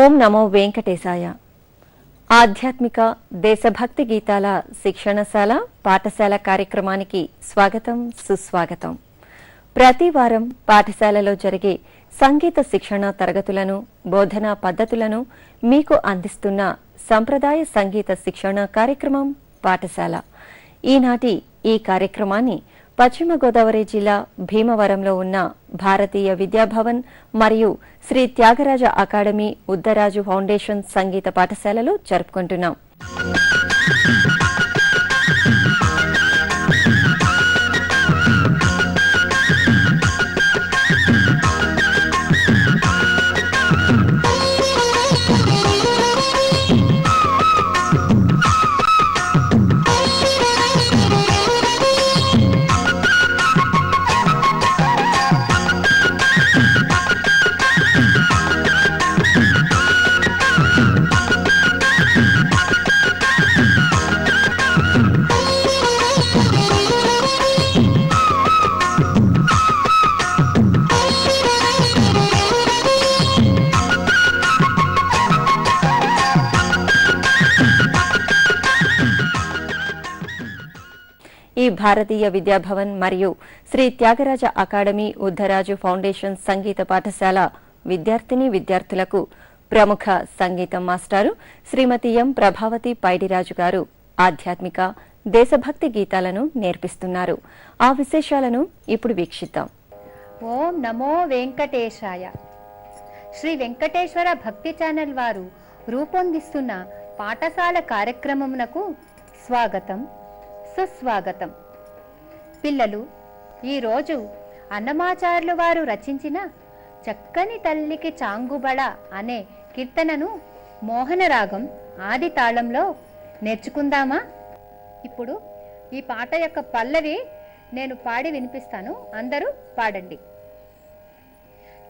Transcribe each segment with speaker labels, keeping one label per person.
Speaker 1: ఓం నమో వెంకటేశాయ. ఆధ్యాత్మిక దేశభక్తి గీతాల శిక్షణశాల పాఠశాల కార్యక్రమానికి స్వాగతం, సుస్వాగతం. ప్రతి వారం పాఠశాలలో జరిగే సంగీత శిక్షణ తరగతులను, బోధనా పద్ధతులను మీకు అందిస్తున్న సంప్రదాయ సంగీత శిక్షణ కార్యక్రమం పాఠశాల. ఈనాటి ఈ కార్యక్రమాన్ని పశ్చిమ గోదావరి జిల్లా భీమవరంలో ఉన్న భారతీయ విద్యాభవన్ మరియు శ్రీ త్యాగరాజ అకాడమీ ఉద్దరాజు ఫౌండేషన్ సంగీత పాఠశాలలో జరుపుకుంటున్నాం. ఈ భారతీయ విద్యాభవన్ మరియు శ్రీ త్యాగరాజ అకాడమీ ఉద్దరాజు ఫౌండేషన్ సంగీత పాఠశాల విద్యార్థిని విద్యార్థులకు ప్రముఖ సంగీతం మాస్టారు శ్రీమతి ఎం ప్రభావతి పైడిరాజు గారు ఆధ్యాత్మిక దేశభక్తి గీతాలను నేర్పిస్తున్నారు. ఆ విశేషాలను ఇప్పుడు వీక్షిద్దాం.
Speaker 2: ఓం నమో వెంకటేశాయ. శ్రీ వెంకటేశ్వర భక్తి ఛానల్ వారు రూపొందిస్తున్న పాఠశాల కార్యక్రమమునకు స్వాగతం, సుస్వాగతం. పిల్లలు, ఈరోజు అన్నమాచార్యులు వారు రచించిన చక్కని తల్లికి చాంగుబళ అనే కీర్తనను మోహనరాగం ఆది తాళంలో నేర్చుకుందామా? ఇప్పుడు ఈ పాట యొక్క పల్లవి నేను పాడి వినిపిస్తాను, అందరూ పాడండి.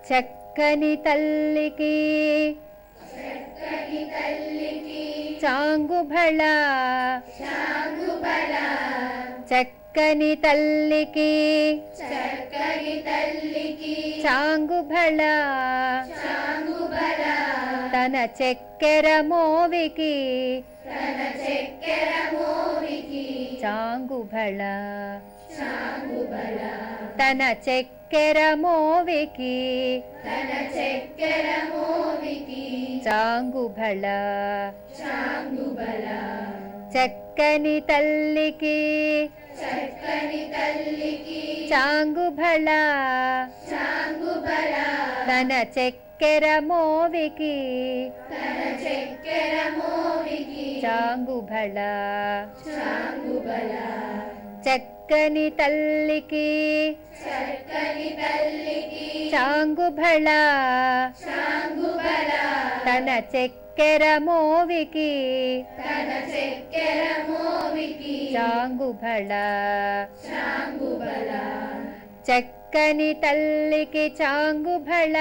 Speaker 2: చక్కని తల్లికి చాంగుబళ, చక్కని తల్లికి చాంగుబళ, తన చక్కెర మోవికి చాంగుబళ, తన చక్కెర మోవికి చాంగుబళ, చక్కని తల్లికి చాంగుబళ, తన చక్కెర మోవికి చాంగుబళ, చక్కని తల్లికి చాంగుబళ,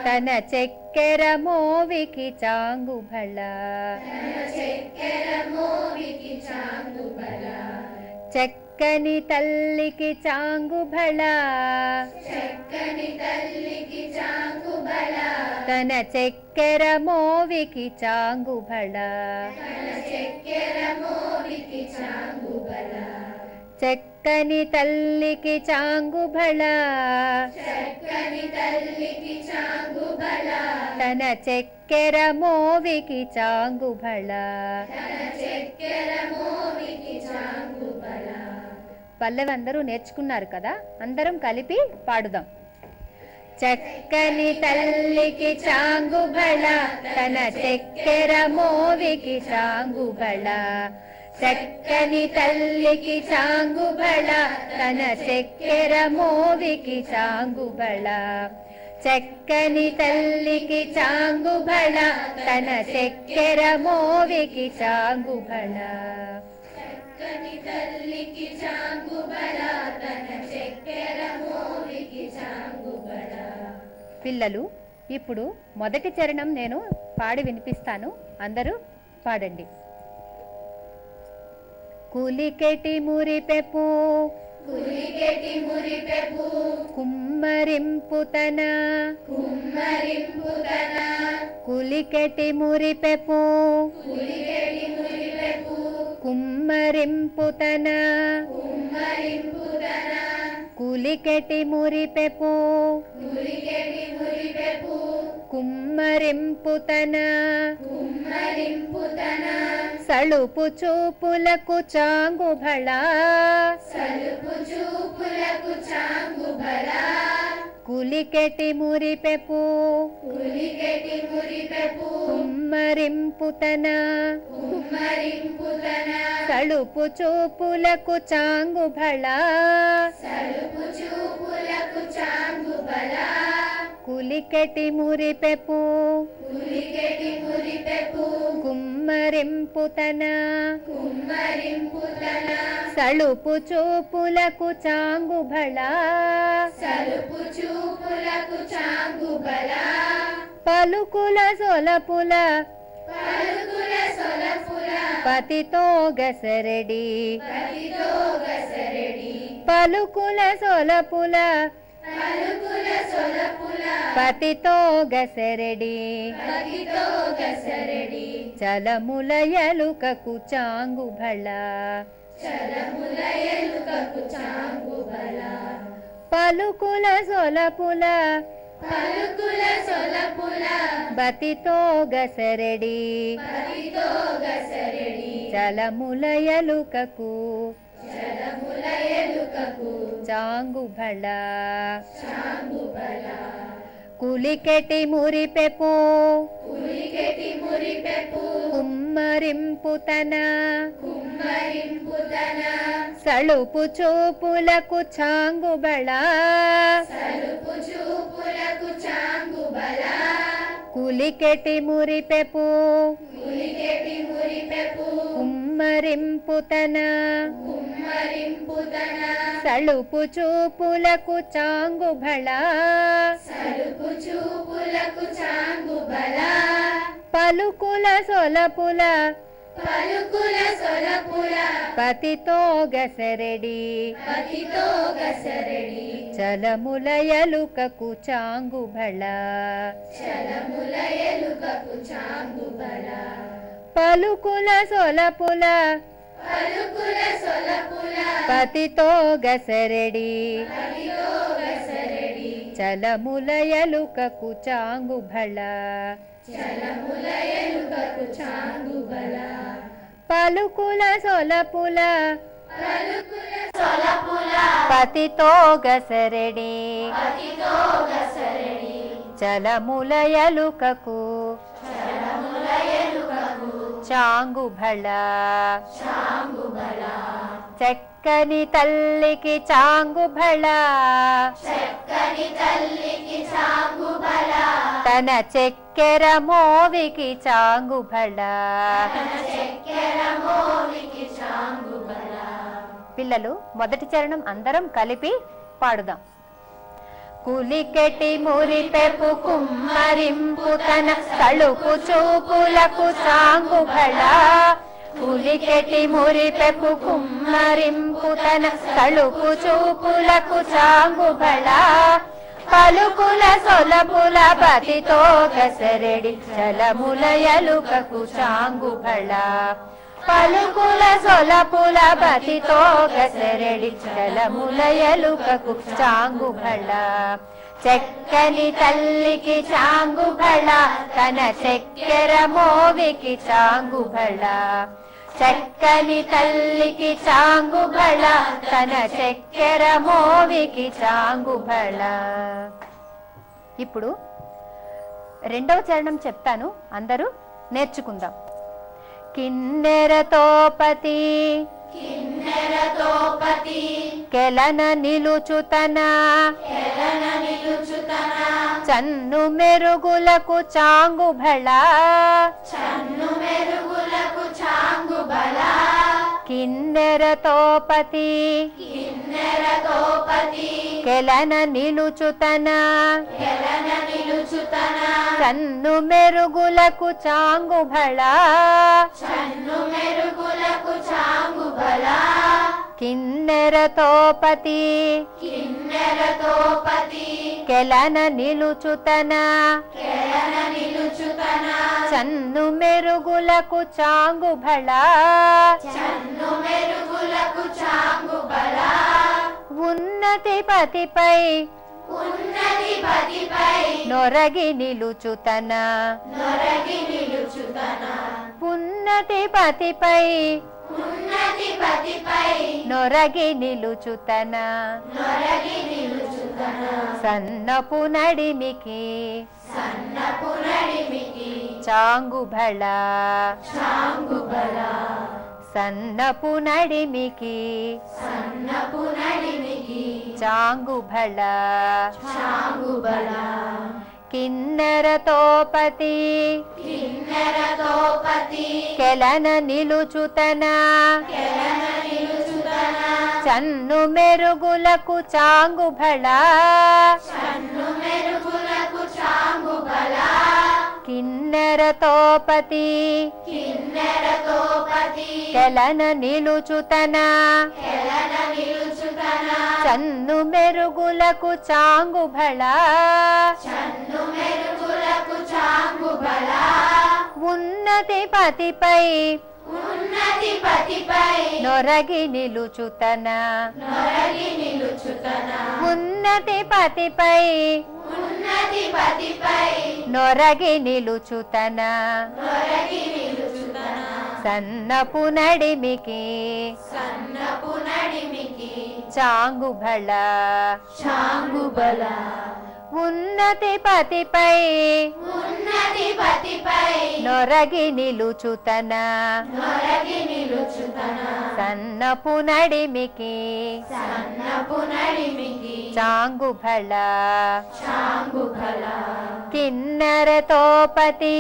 Speaker 2: తన చక్కెర మోవికి చాంగుబళ, చక్కని తల్లికి చాంగుబళ, తన చక్కెర మోవికి చాంగుబళ, చక్కని తల్లికి చాంగుబళ, తన చక్కెర మోవికి చాంగుబళ, చక్కని తల్లికి చాంగుబళ, తన చక్కెర మోవికి చాంగుబళ. పల్లవి అందరూ నేర్చుకున్నారు కదా, అందరం కలిపి పాడుదాం. చక్కని తల్లికి చాంగుబళ, తన చక్కెర మోవికి చాంగుబళ, చక్కని తల్లికి చాంగుబళ, తన చక్కెర మోవికి చాంగుబళ, చక్కని తల్లికి చాంగుబళ, తన చక్కెర మోవికి చాంగుబళ. పిల్లలు, ఇప్పుడు మొదటి చరణం నేను పాడి వినిపిస్తాను, అందరూ పాడండి. కులికెటి మురిపెపు కుమ్మ కుమ్మరింపుతన కులికెటి మురిపెపు కుమ్మరింపుతన కులికెటి మురిపెపు కుమ్మరింపుతన సళుపు చూపులకు చాంగుబళ కులికెటి మురిపెపు కుమ్మరింపుతన సళుపు చూపులకు చాంగుబళ కులికెటి మురిపెపు కుమ్మరింపుతన సళుపు చూపులకు చాంగుబళ పలుకుల సొలపుల పతితో గసరడి పలుకుల సొలపుల పతితో గసరడి చలముల ఎలుకకు చాంగుబళ పలుకుల సొలపుల బతితో గసరడి చలముల ఎలుకకు చాంగుబళ కులికెటి మురిపెపు కుమ్మరింపుతన సళుపు చూపులకు చాంగుబళ కులికెటి మురిపెపు కుమ్మరింపుతన సళుపు చూపులకు చాంగుబళ పలుకుల సొలపుల పతితో గసరడి చలముల ఎలుకకు చాంగుబళ పలుకుల సొలపుల పతితో గసరడి చలముల ఎలుకకు చాంగుబళ పలుకుల సొలపుల పతితో గసరడి చలముల ఎలుకకు చాంగుబళ చక్కని తల్లికి చాంగుబళ తన చక్కెర మోవికి చాంగుబళ పిల్లలు మొదటి చరణం అందరం కలిపి పాడుదాం. కులికెటి మురిపెపు కుమ్మరింపుతన సళుపు చూపులకు చాంగుబళ కులికెటి మురిపెపు కుమ్మరింపుతన సళుపు చూపులకు చాంగుబళ పలుకుల సొలపుల పతితో గసరడి చలముల ఎలుకకు చాంగుబళ పలుకుల సొలపుల పతితో గసరడి చలముల ఎలుకకు చాంగుబళ చక్కని తల్లికి చాంగుబళ తన చక్కెర మోవికి చాంగుబళ చక్కని తల్లికి చాంగుబళ తన చక్కెర మోవికి చాంగుబళ. ఇప్పుడు రెండవ చరణం చెప్తాను, అందరూ నేర్చుకుందాం. కిన్నెరతోపతి కెలన నిలుచుతన చన్ను మెరుగులకు చాంగుబళ కిన్నెరతోపతి కెలన నిలుచుతన చన్ను మెరుగులకు చాంగుబళ కిన్నెరతోపతి కెలన నిలుచుతన చన్ను మెరుగులకు చాంగుబళ ఉన్నతి పతిపై నొరగి నిలుచుతన ఉన్నతి పతిపై నొరగి నిలుచుతన సన్నపు నడిమికి చాంగుబళ సన్నపు నడిమికి చాంగుబళ కిన్నెరతోపతి కెలన నిలుచుతన చన్ను మెరుగులకు చాంగుబళ కిన్నెరతోపతి కెలన నిలుచుతన చన్ను మెరుగులకు చాంగుబళ ఉన్నతి పతిపై నొరగి నిలుచుతన ఉన్నతి పతిపై నొరగి నిలుచుతన సన్నపు నడిమికి చాంగుబళ ఉన్నతి పతిపై నొరగి నిలుచుతన సన్నపు నడిమికి చాంగుబళ కిన్నెరతోపతి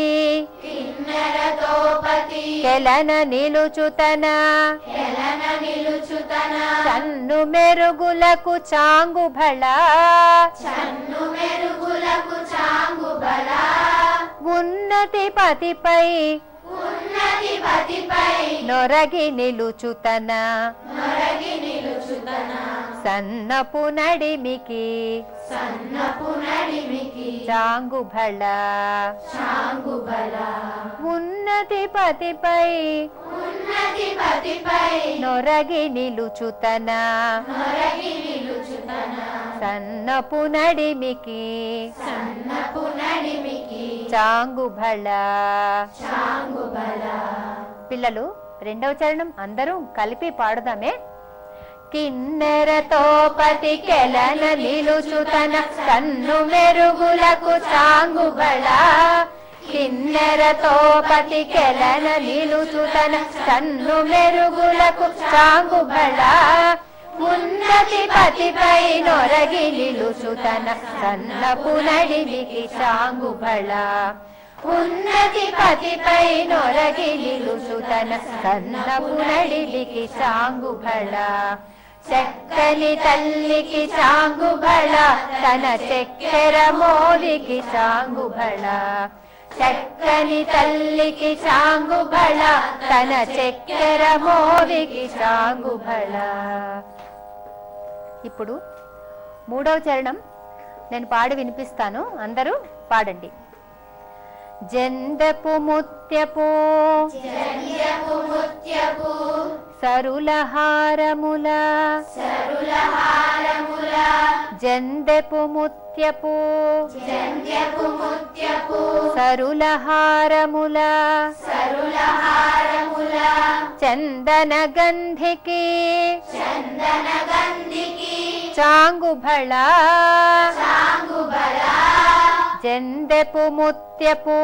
Speaker 2: కెలన నిలుచుతన చన్ను మెరుగులకు చాంగుబళ ఉన్నతి పతిపై నొరగి నిలుచుతన సన్నపు నడిమికి చాంగుబళ ఉన్నతి పతిపై నొరగి నిలుచుతన సన్నపు నడిమికి చాంగుబళ పిల్లలు రెండవ చరణం అందరూ కలిపి పాడుదామే. కిన్నెరతోపతి కెలన నిలుచుతన కన్ను మెరుగులకు చాంగుబళ కిన్నెరతోపతి కెలన నిలుచుతన కన్ను మెరుగులకు చాంగుబళ ఉన్నతి పతిపై నొరగి నిలుచుతన సన్నపు నడిమికి చాంగుబళ ఉన్నతి పతిపై నొరగి నిలుచుతన సన్నపు నడిమికి చాంగుబళ చక్కని తల్లికి చాంగుబళ తన చక్కెర మోదికి చాంగుబళ చక్కని తల్లికి చాంగుబళ తన చక్కెర మోదికి చాంగుబళ. ఇప్పుడు మూడవ చరణం నేను పాడి వినిపిస్తాను, అందరూ పాడండి. జందపు ముత్యపు సరులహారముల జందపు ముత్యపు సరులహారముల చందన గంధికి చాంగుబళ జందపు ముత్యపు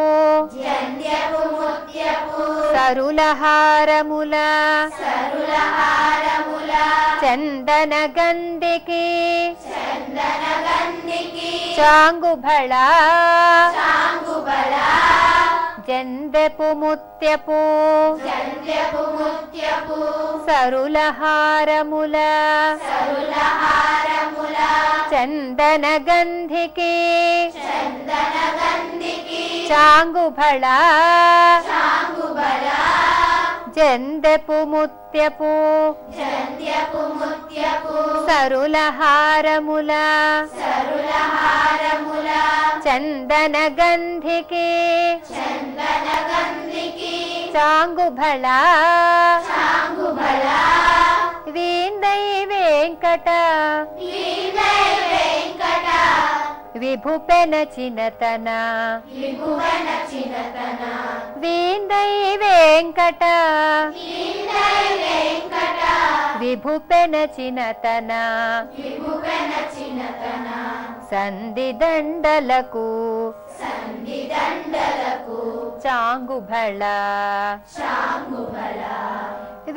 Speaker 2: సరులహారముల చందన గంధికి చాంగుబళ జందపు ముత్యపు సరులహారముల చందన గంధికి చాంగుబళ జందెపు ముత్యపు సరుల హారముల చందన గంధికి చాంగుభళ వీందై వెంకట విభుపెన చినతన వీందై వెంకట విభుపెన చినతన సంధి దండలకు చాంగుభళ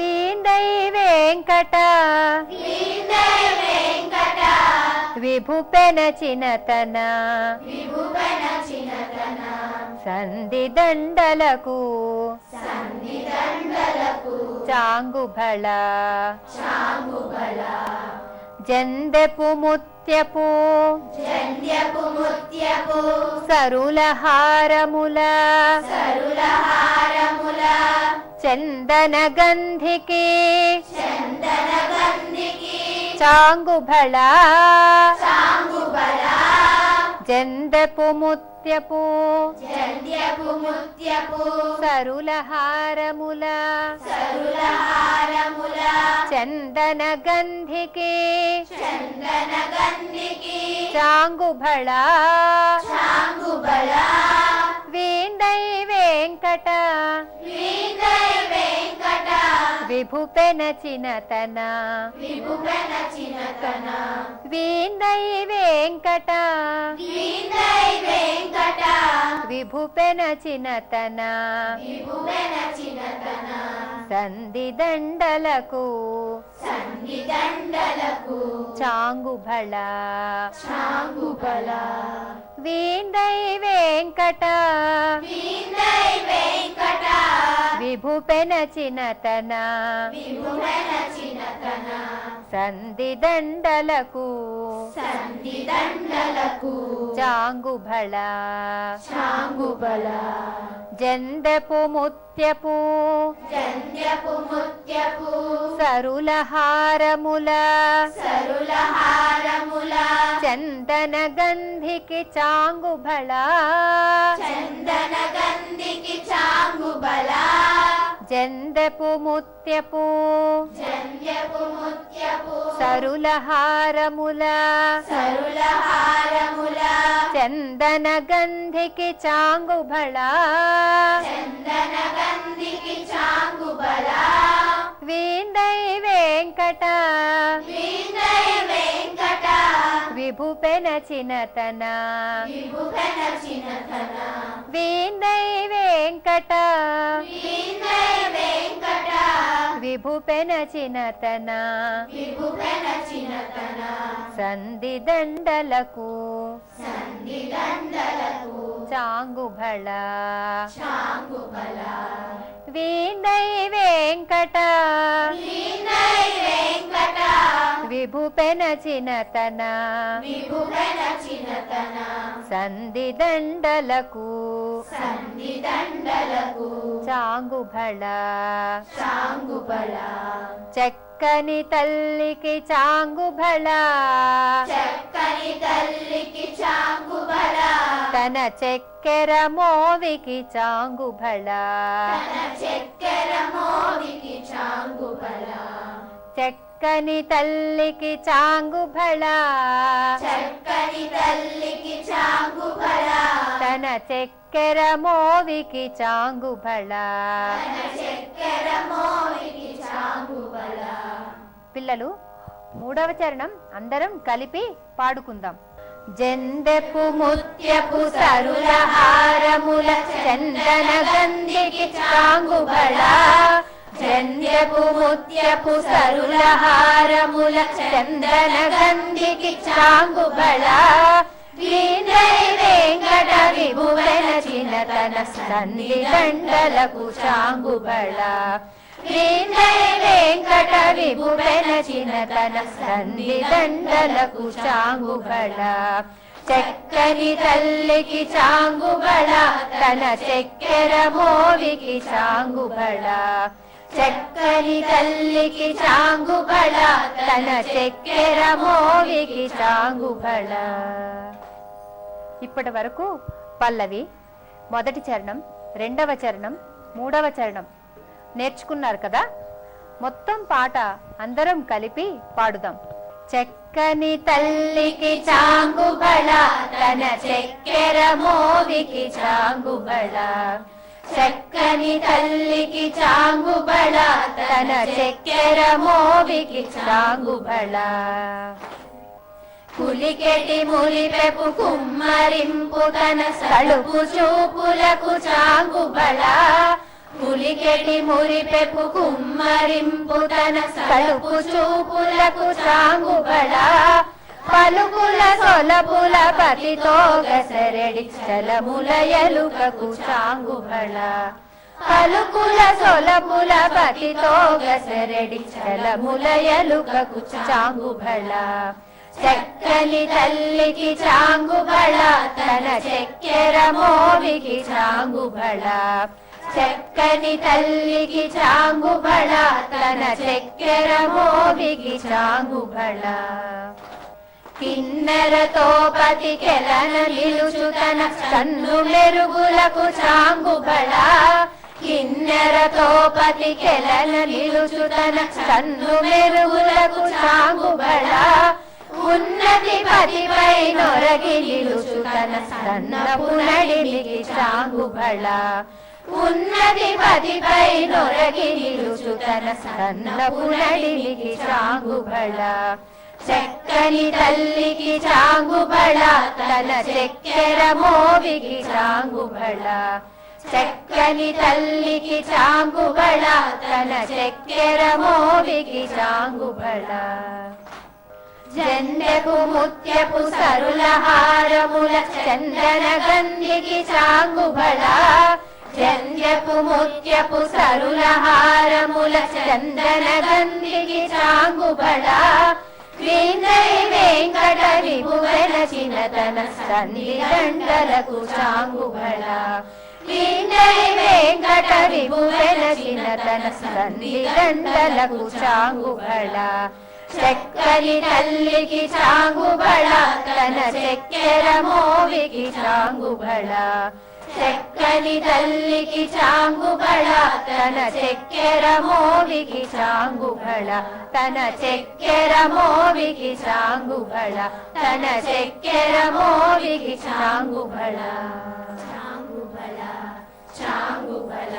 Speaker 2: వీందై వెంకట విభుపెన చినతన సంధి దండలకు చాంగుభళ జందెపు ముత్యపు సరుల హారముల చందన గంధికి చాంగుభళ జందెపు ముత్యపు సరుల హారముల చందన గంధికి చాంగుభళ వీందై వెంకట విభుపెన చినతన వీందై వెంకట విభుపెన చినతన సంధి దండలకు చాంగుభళ వీందై వెంకట విభుపెన చినతన సంధి దండలకు చాంగుభళ జందెపు ముత్యపు సరుల హారముల చందన గంధికి చాంగుభళ జందెపు ముత్యపు సరుల హారముల చందన గంధికి చాంగుభళ వీందై వెంకట విభుపెన చినతన వీందై వెంకట విభుపెన చినతన సంధి దండలకు చాంగుభళ వీందై వెంకట విభుపెన చినతన సంధి దండలకు చాంగుభళ చక్కని తల్లికి చాంగుభళ తన చక్కెర మోవికి చాంగుభళ చక్కని తల్లికి చాంగుభళ తన చక్కెర మోవికి చాంగుభళ పిల్లలు మూడవ చరణం అందరం కలిపి పాడుకుందాం. జందెపు ముత్యపు సరుల హారముల చందన గంధికి చాంగుభళ జందెపు ముత్యపు సరుల హారముల చందన గంధికి చాంగుభళ వీందై వెంకట విభువెన చినతన సంధి దండలకు చాంగుభళ వీందై వెంకట విభువెన చినతన సంధి దండలకు చాంగుభళ చక్కని తల్లికి చాంగుభళ తన చక్కెర మోవికి చాంగుభళ చక్కని తల్లికి చాంగుబళ తన చక్కెర మోవికి చాంగుబళ. ఇప్పటి వరకు పల్లవి, మొదటి చరణం, రెండవ చరణం, మూడవ చరణం నేర్చుకున్నారు కదా. మొత్తం పాట అందరం కలిపి పాడుదాం. చక్కని తల్లికి చాంగుబళ తన చక్కెర మోవికి చాంగుబళ. చక్కని తల్లికి చాంగుబళ తన చక్కెర మోవికి చాంగుబళ. పులికెటి మురిపెపు కుమ్మరింపు తన సలుపు చూపులకు చాంగుబళ. పులికెటి మురిపెపు కుమ్మరింపు తన సలుపు చూపులకు చాంగుబళ. పలుకుల సొలపుల పతితో గసరెడి చలముల ఎలుకకు చాంగుబళ. పలుకుల సొలపుల పతితో గసరెడి చలముల ఎలుకకు చాంగుబళ. చక్కని తల్లికి చాంగుబళ తన చక్కెర మోవికి చాంగుబళ. చక్కని తల్లికి చాంగుబళ తన చక్కెర మోవికి చాంగుబళ. కిన్నెరతో పతికెలన నిలుచు తన సన్ను మెరుగులకు చాంగుబళ. కిన్నెరతో పతికెలన నిలుచు తన సన్ను మెరుగులకు చాంగుబళ. ఉన్నతి పతిపై నొరగి నిలుచు తన సన్నపు నడిమికి చాంగుబళ. ఉన్నతి పతిపై నొరగి నిలుచు తన సన్నపు నడిమికి చాంగుబళ. చక్కని తల్లికి చాంగుబళ తన చక్కెర మోవికి చాంగుబళ. చక్కని తల్లికి చాంగుబళ తన చక్కెర మోవికి చాంగుబళ. జండెపు ముత్యపు సరుల హారముల చందన గంధికి చాంగుబళ. జండెపు ముత్యపు సరుల హారముల చందన గంధికి చాంగుబళ. వీణై వెంకట విభువెనచిన తన సన్ని దండలకు చాంగుబళ. వీణై వెంకట విభువెనచిన తన సన్ని దండలకు చాంగుబళ. చక్కని తల్లికి చాంగుబళ తన చక్కెర మోవికి చాంగుబళ. చక్కని తల్లికి చాంగుబళ తన చక్కెర మోవికి చాంగుబళ. తన చక్కెర మోవికి చాంగుబళ. తన చక్కెర మోవికి చాంగుబళ. చాంగుబళ చాంగుబళ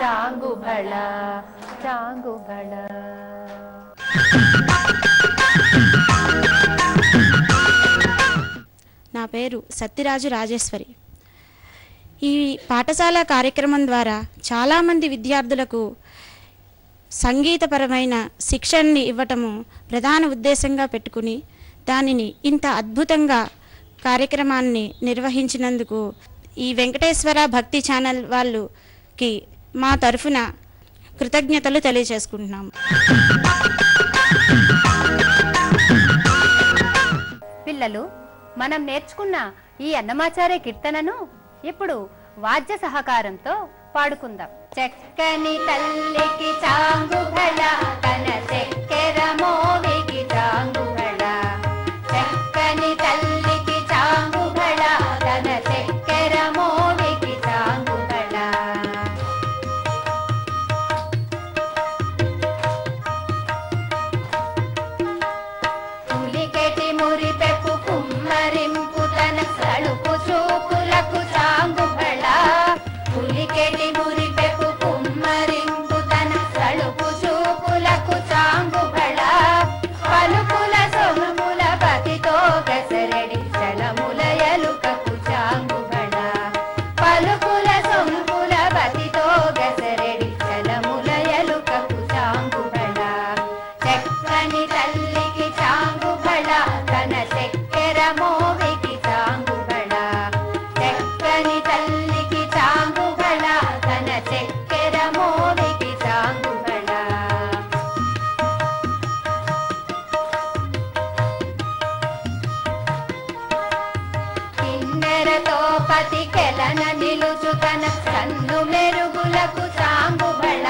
Speaker 2: చాంగుబళ చాంగుబళ.
Speaker 3: నా పేరు సత్యరాజు రాజేశ్వరి. ఈ పాఠశాల కార్యక్రమం ద్వారా చాలామంది విద్యార్థులకు సంగీతపరమైన శిక్షణని ఇవ్వటము ప్రధాన ఉద్దేశంగా పెట్టుకుని దానిని ఇంత అద్భుతంగా కార్యక్రమాన్ని నిర్వహించినందుకు ఈ వెంకటేశ్వర భక్తి ఛానల్ వాళ్ళకి మా తరఫున కృతజ్ఞతలు తెలియజేసుకుంటున్నాము.
Speaker 2: పిల్లలు, మనం నేర్చుకున్న ఈ అన్నమాచార్య కీర్తనను ఇప్పుడు వాద్య సహకారంతో పాడుకుందాం. చక్కని తల్లికి చాంగుబళ తన చక్కెర మోవికి చాంగుబళ. చక్కని తల్లికి చాంగుబళ తన చక్కెర మోవికి చాంగుబళ. పులికెటి మురిపెపు కుమ్మరింపు తన సలుపు చూపులకు చాంగుబళ. పులికెటి మురిపెపు కుమ్మరింపు తన సలుపు చూపులకు చాంగుబళ. పలుకుల సొలుపుల పతితో గసరెడి చలముల ఎలుకకు చాంగుబళ. పలుకుల సొలుపుల పతితో గసరెడి చలముల ఎలుకకు చాంగుబళ. చక్కని తల్లికి చాంగుబళ తన చక్కెర మోవికి చాంగుబళ. చక్కని తల్లికి చాంగుబళ తన చక్కెర మోవికి చాంగుబళ. కిన్నెరతో పతికెలన నిలుచు తన సన్ను మెరుగులకు చాంగుబళ.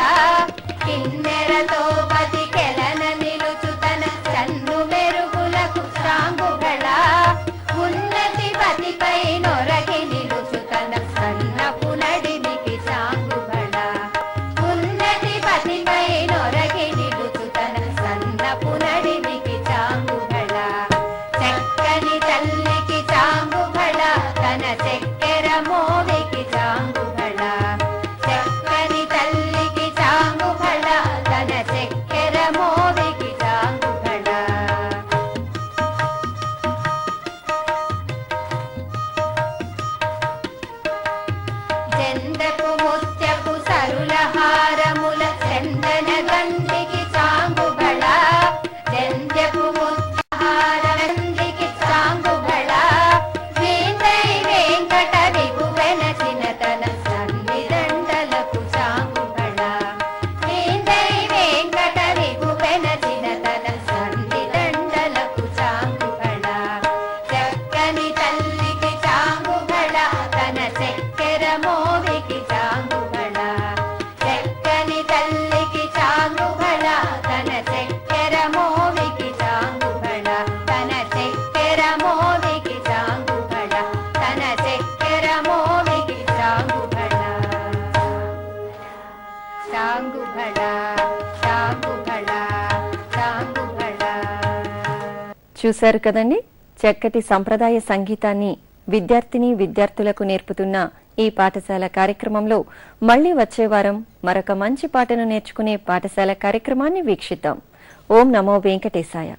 Speaker 1: చూశారు కదండి, చక్కటి సంప్రదాయ సంగీతాన్ని విద్యార్థిని విద్యార్థులకు నేర్పుతున్న ఈ పాఠశాల కార్యక్రమంలో మళ్లీ వచ్చే వారం మరొక మంచి పాటను నేర్చుకునే పాఠశాల కార్యక్రమాన్ని వీక్షిద్దాం. ఓం నమో వెంకటేశాయ.